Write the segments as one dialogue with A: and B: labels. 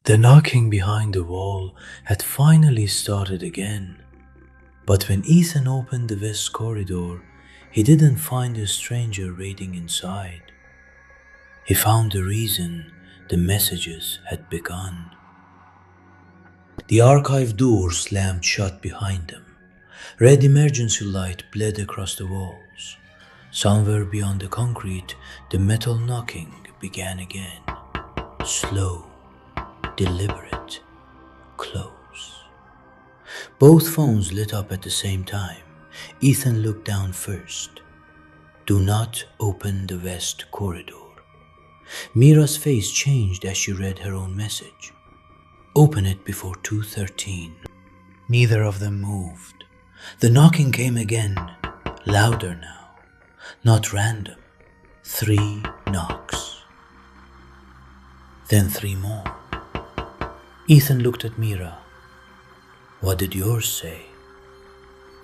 A: The knocking behind the wall had finally started again, but when Ethan opened the west corridor, he didn't find a stranger waiting inside. He found the reason the messages had begun. The archive door slammed shut behind them. Red emergency light bled across the walls. Somewhere beyond the concrete, the metal knocking began again. Slow, deliberate, close. Both phones lit up at the same time. Ethan looked down first. Do not open the west corridor. Mira's face changed as she read her own message. Open it before 2:13. Neither of them moved. The knocking came again, louder now, not random. 3 knocks. Then 3 more. Ethan looked at Mira. What did yours say?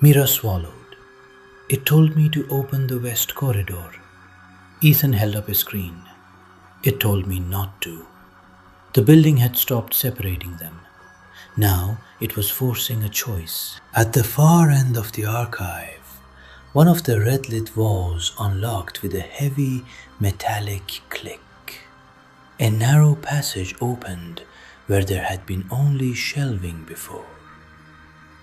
A: Mira swallowed. It told me to open the west corridor. Ethan held up a screen. It told me not to. The building had stopped separating them. Now it was forcing a choice. At the far end of the archive, one of the red-lit walls unlocked with a heavy metallic click. A narrow passage opened where there had been only shelving before.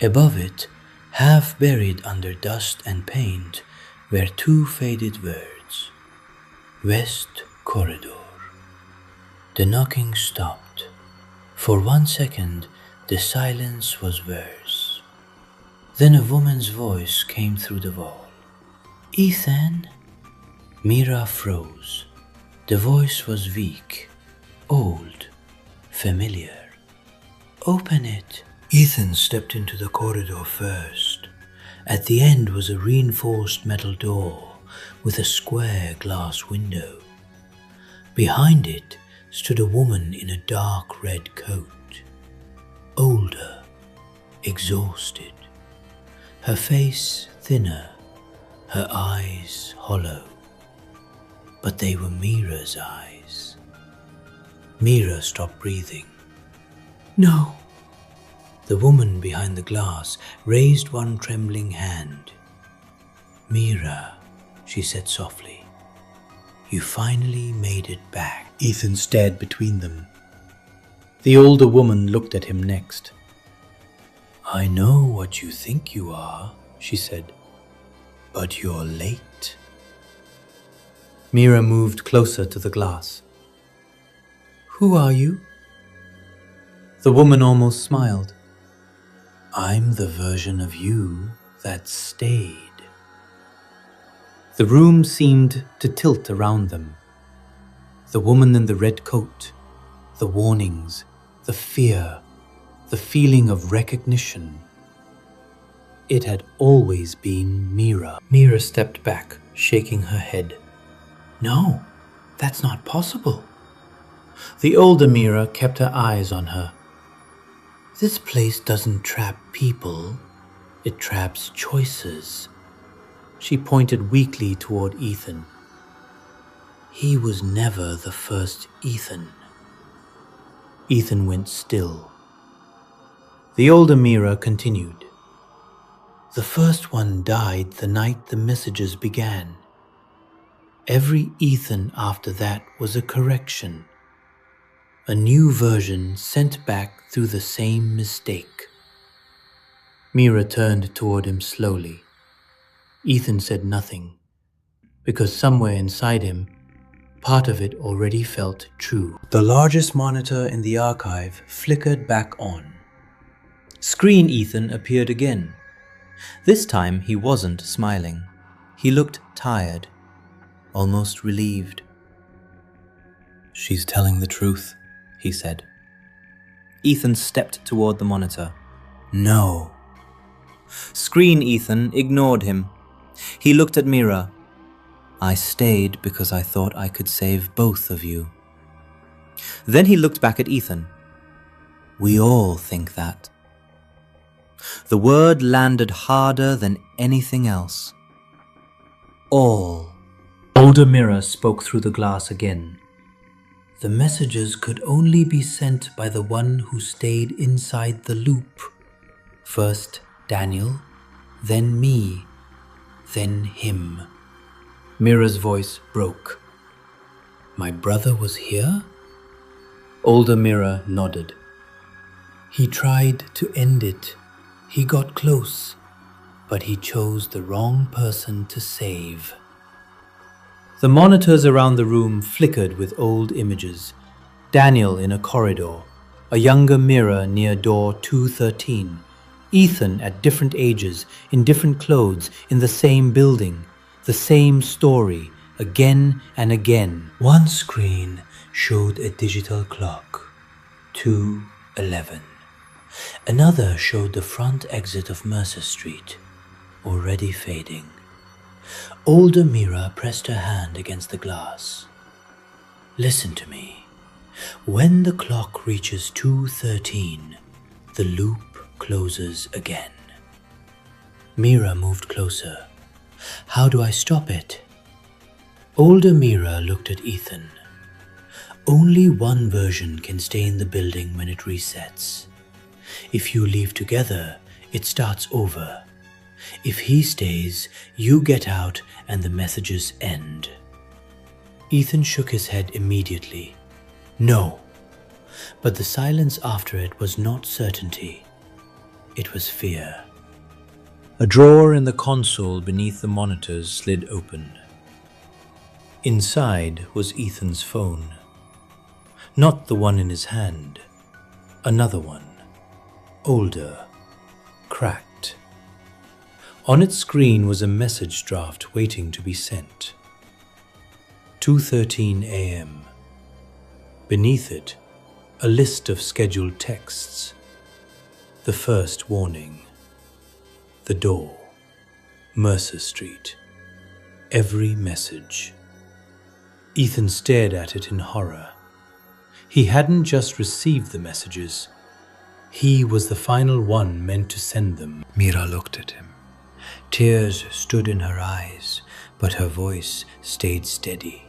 A: Above it, half buried under dust and paint, were 2 faded words. West Corridor. The knocking stopped. For 1 second, the silence was worse. Then a woman's voice came through the wall. Ethan? Mira froze. The voice was weak, old, familiar. Open it. Ethan stepped into the corridor first. At the end was a reinforced metal door with a square glass window. Behind it stood a woman in a dark red coat. Older, exhausted. Her face thinner, her eyes hollow. But they were Mira's eyes. Mira stopped breathing. No. The woman behind the glass raised one trembling hand. Mira, she said softly, you finally made it back. Ethan stared between them. The older woman looked at him next. I know what you think you are, she said, but you're late. Mira moved closer to the glass. Who are you? The woman almost smiled. I'm the version of you that stayed. The room seemed to tilt around them. The woman in the red coat, the warnings, the fear, the feeling of recognition. It had always been Mira. Mira stepped back, shaking her head. No, that's not possible. The older Mira kept her eyes on her. This place doesn't trap people, it traps choices. She pointed weakly toward Ethan. He was never the first Ethan. Ethan went still. The older Mira continued. The first one died the night the messages began. Every Ethan after that was a correction. A new version sent back through the same mistake. Mira turned toward him slowly. Ethan said nothing, because somewhere inside him, part of it already felt true. The largest monitor in the archive flickered back on. Screen Ethan appeared again. This time he wasn't smiling. He looked tired, almost relieved. She's telling the truth, he said. Ethan stepped toward the monitor. No. Screen Ethan ignored him. He looked at Mira. I stayed because I thought I could save both of you. Then he looked back at Ethan. We all think that. The word landed harder than anything else. All. Older Mira spoke through the glass again. The messages could only be sent by the one who stayed inside the loop. First Daniel, then me, then him. Mira's voice broke. My brother was here? Older Mira nodded. He tried to end it. He got close, but he chose the wrong person to save. The monitors around the room flickered with old images. Daniel in a corridor, a younger Mira near door 213, Ethan at different ages, in different clothes, in the same building, the same story, again and again. One screen showed a digital clock, 2:11. Another showed the front exit of Mercer Street, already fading. Older Mira pressed her hand against the glass. Listen to me. When the clock reaches 2:13, the loop closes again. Mira moved closer. How do I stop it? Older Mira looked at Ethan. Only one version can stay in the building when it resets. If you leave together, it starts over. If he stays, you get out and the messages end. Ethan shook his head immediately. No. But the silence after it was not certainty. It was fear. A drawer in the console beneath the monitors slid open. Inside was Ethan's phone. Not the one in his hand. Another one. Older. Cracked. On its screen was a message draft waiting to be sent. 2:13 a.m. Beneath it, a list of scheduled texts. The first warning. The door. Mercer Street. Every message. Ethan stared at it in horror. He hadn't just received the messages. He was the final one meant to send them. Mira looked at him. Tears stood in her eyes, but her voice stayed steady.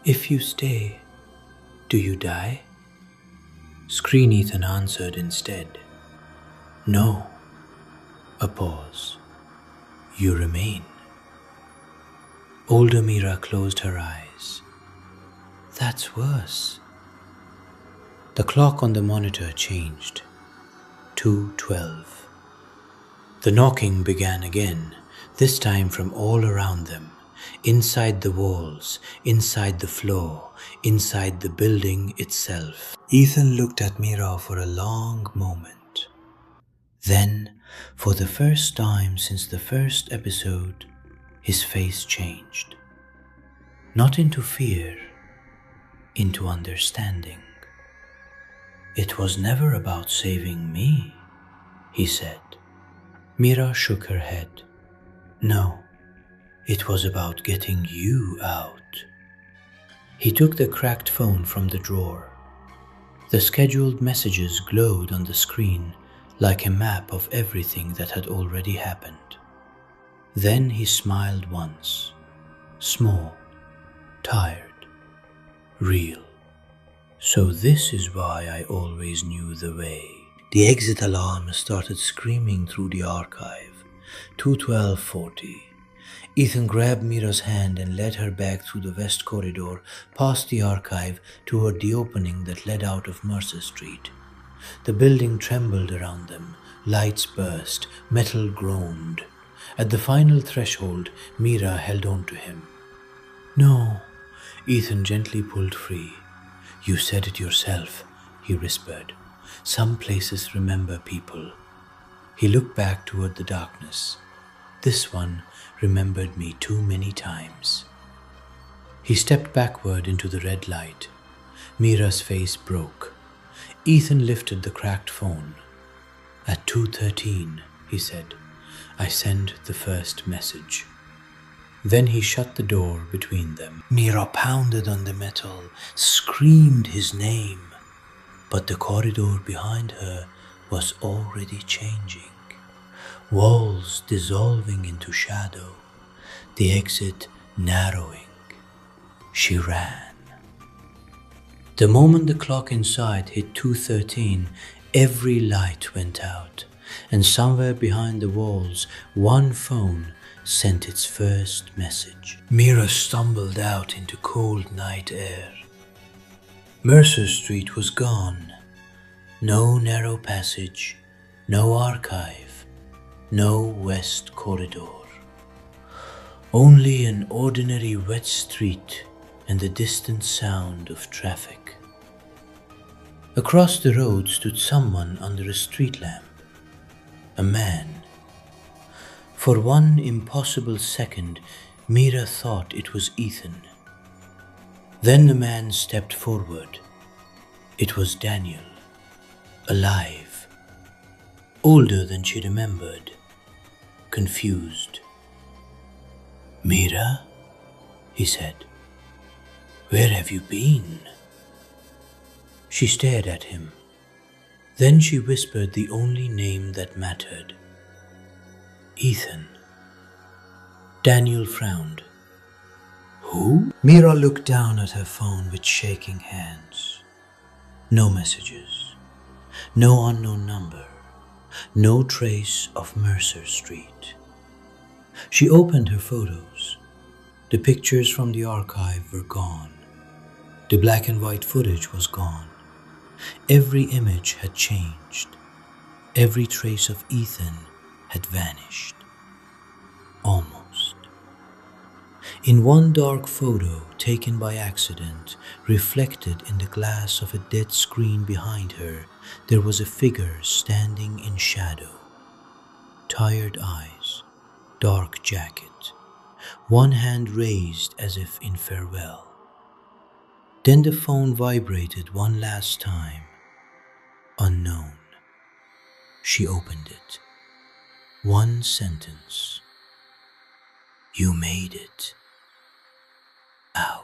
A: If you stay, do you die? Screen Ethan answered instead. No. A pause. You remain. Older Mira closed her eyes. That's worse. The clock on the monitor changed. 2:12. The knocking began again, this time from all around them, inside the walls, inside the floor, inside the building itself. Ethan looked at Mira for a long moment. Then, for the first time since the first episode, his face changed. Not into fear, into understanding. It was never about saving me, he said. Mira shook her head. No, it was about getting you out. He took the cracked phone from the drawer. The scheduled messages glowed on the screen like a map of everything that had already happened. Then he smiled once, small, tired, real. So this is why I always knew the way. The exit alarm started screaming through the archive. 2:12:40. Ethan grabbed Mira's hand and led her back through the west corridor, past the archive, toward the opening that led out of Mercer Street. The building trembled around them. Lights burst. Metal groaned. At the final threshold, Mira held on to him. No, Ethan gently pulled free. You said it yourself, he whispered. Some places remember people. He looked back toward the darkness. This one remembered me too many times. He stepped backward into the red light. Mira's face broke. Ethan lifted the cracked phone. At 2:13, he said, I sent the first message. Then he shut the door between them. Mira pounded on the metal, screamed his name. But the corridor behind her was already changing. Walls dissolving into shadow, the exit narrowing. She ran. The moment the clock inside hit 2:13, every light went out, and somewhere behind the walls, one phone sent its first message. Mira stumbled out into cold night air. Mercer Street was gone. No narrow passage, no archive, no west corridor. Only an ordinary wet street and the distant sound of traffic. Across the road stood someone under a street lamp. A man. For one impossible second, Mira thought it was Ethan. Then the man stepped forward. It was Daniel, alive, older than she remembered, confused. "Mira," he said, "where have you been?" She stared at him. Then she whispered the only name that mattered. "Ethan." Daniel frowned. "Who?" Mira looked down at her phone with shaking hands. No messages, no unknown number, no trace of Mercer Street. She opened her photos. The pictures from the archive were gone. The black and white footage was gone. Every image had changed. Every trace of Ethan had vanished. Almost. In one dark photo taken by accident, reflected in the glass of a dead screen behind her, there was a figure standing in shadow. Tired eyes, dark jacket, one hand raised as if in farewell. Then the phone vibrated one last time. Unknown. She opened it. One sentence. "You made it out."